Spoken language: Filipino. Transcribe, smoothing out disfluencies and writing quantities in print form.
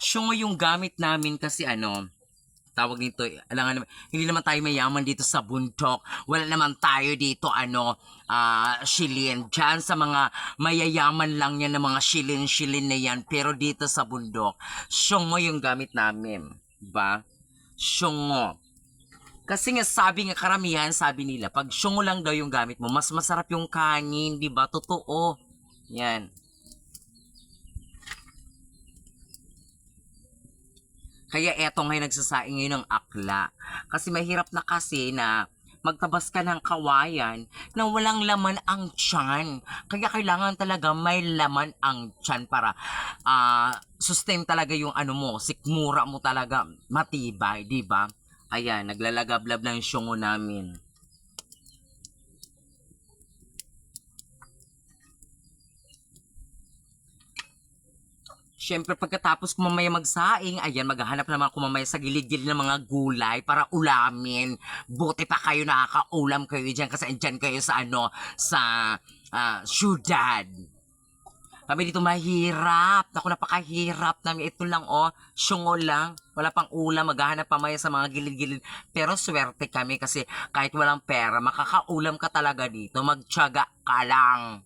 Syungo yung gamit namin kasi tawag nito, alangan naman, hindi naman tayo mayaman dito sa bundok. Wala naman tayo dito, shilin. Diyan sa mga mayayaman lang yan ng mga shilin-shilin na yan. Pero dito sa bundok, syungo yung gamit namin. Ba? Syungo. Kasi nga sabi nga karamihan, sabi nila, pag syungo lang daw yung gamit mo, mas masarap yung kanin, di ba? Totoo. Yan. Kaya eto ngayon nagsasaing ngayon ng akla. Kasi mahirap na kasi na magtabas ka ng kawayan na walang laman ang tiyan. Kaya kailangan talaga may laman ang tiyan para sustain talaga yung mo, sikmura mo talaga matibay, di ba? Ayan, naglalagablab ng syungo namin. Siyempre pagkatapos ko mamaya magsaing, ayan, maghahanap naman ako mamaya sa gilid-gilid ng mga gulay para ulamin. Buti pa kayo nakakaulam kayo dyan kasi andyan kayo sa sa syudad. Kami dito mahirap. Naku, napakahirap namin. Ito lang, syungo lang. Wala pang ulam. Maghahanap pa maya sa mga gilid-gilid. Pero swerte kami kasi kahit walang pera, makakaulam ka talaga dito. Magtiyaga ka lang.